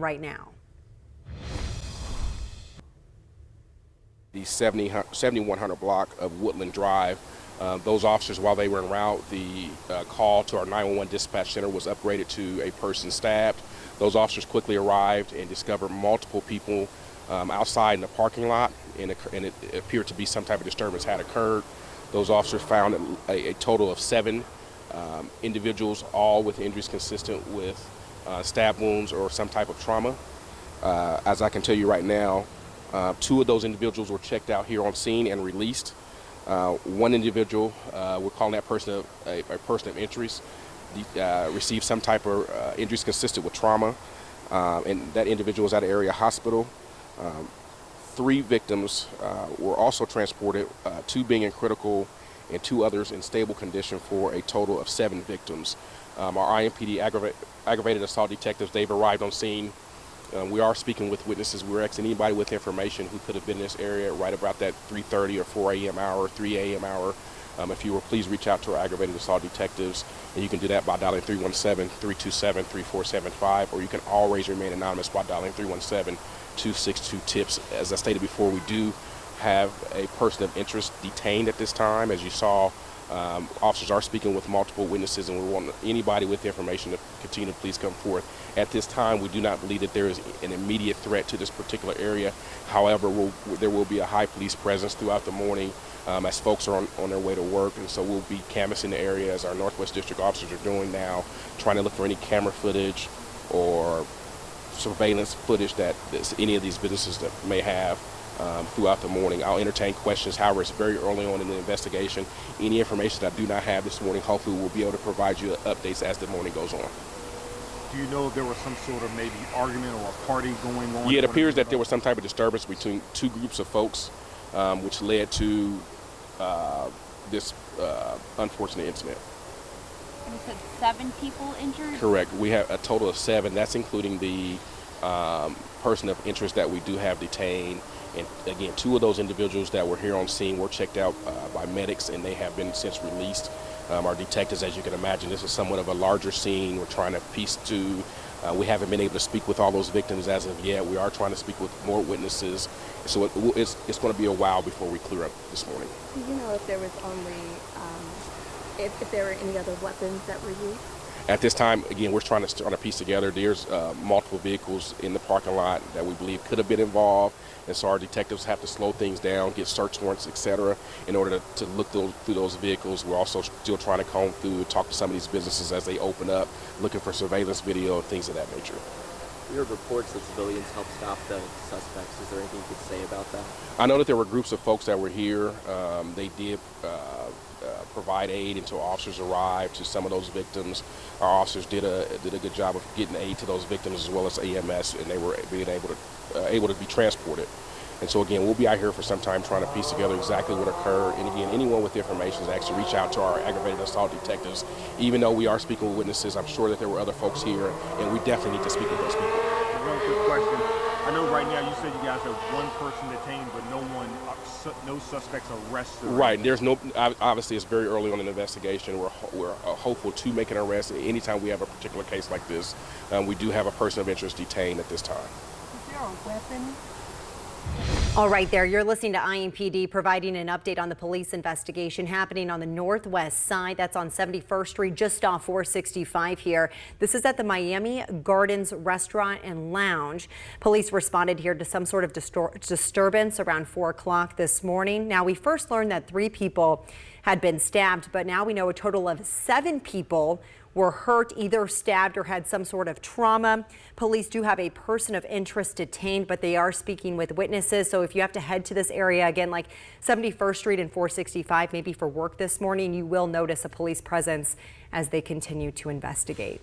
right now. The 7100 block of Woodland Drive. Those officers, while they were en route, the call to our 911 dispatch center was upgraded to a person stabbed. Those officers quickly arrived and discovered multiple people outside in the parking lot, and it appeared to be some type of disturbance had occurred. Those officers found a total of 7 individuals, all with injuries consistent with stab wounds or some type of trauma. As I can tell you right now, 2 of those individuals were checked out here on scene and released. One individual, we're calling that person a person of interest, received some type of injuries consistent with trauma, and that individual is at an area hospital. 3 victims were also transported, 2 being in critical and 2 others in stable condition, for a total of 7 victims. Our IMPD aggravated assault detectives, they've arrived on scene. We are speaking with witnesses. We're asking anybody with information who could have been in this area right about that 3:30 or 4 a.m. hour, 3 a.m. hour. If you will, please reach out to our aggravated assault detectives, and you can do that by dialing 317-327-3475, or you can always remain anonymous by dialing 317-262-TIPS. As I stated before, we do have a person of interest detained at this time. As you saw, officers are speaking with multiple witnesses, and we want anybody with information to continue to please come forth. At this time, we do not believe that there is an immediate threat to this particular area. However, there will be a high police presence throughout the morning as folks are on their way to work, and so we'll be canvassing the area as our Northwest District officers are doing now, trying to look for any camera footage or surveillance footage that any of these businesses that may have throughout the morning. I'll entertain questions. However, it's very early on in the investigation. Any information that I do not have this morning, hopefully we'll be able to provide you updates as the morning goes on. Do you know if there was some sort of maybe argument or a party going on? Yeah, it appears that there was some type of disturbance between 2 groups of folks, which led to this unfortunate incident. And you said 7 people injured? Correct. We have a total of 7. That's including the person of interest that we do have detained. And again, 2 of those individuals that were here on scene were checked out by medics, and they have been since released. Our detectives, as you can imagine, this is somewhat of a larger scene. We're trying to piece to, we haven't been able to speak with all those victims as of yet. We are trying to speak with more witnesses. So it's going to be a while before we clear up this morning. Do you know if there was only, if there were any other weapons that were used? At this time, again, we're trying to piece together. There's multiple vehicles in the parking lot that we believe could have been involved, and so our detectives have to slow things down, get search warrants, etc., in order to look through those vehicles. We're also still trying to comb through and talk to some of these businesses as they open up, looking for surveillance video and things of that nature. We heard reports that civilians helped stop the suspects. Is there anything you could say about that? I know that there were groups of folks that were here. They did provide aid until officers arrived to some of those victims. Our officers did a good job of getting aid to those victims as well as EMS, and they were being able to be transported. And so again, we'll be out here for some time trying to piece together exactly what occurred. And again, anyone with information is actually reach out to our aggravated assault detectives. Even though we are speaking with witnesses, I'm sure that there were other folks here, and we definitely need to speak with those people. One quick question. I know right now you said you guys have 1 person detained, but no suspects arrested. Right. There's no. Obviously, it's very early on in the investigation. We're hopeful to make an arrest anytime we have a particular case like this. We do have a person of interest detained at this time. Is there a weapon? All right, there. You're listening to IMPD providing an update on the police investigation happening on the northwest side. That's on 71st Street, just off 465 here. This is at the Miami Gardens Restaurant and Lounge. Police responded here to some sort of disturbance around 4 o'clock this morning. Now, we first learned that 3 people had been stabbed, but now we know a total of 7 people were hurt, either stabbed or had some sort of trauma. Police do have a person of interest detained, but they are speaking with witnesses. So if you have to head to this area, again, like 71st Street and 465, maybe for work this morning, you will notice a police presence as they continue to investigate.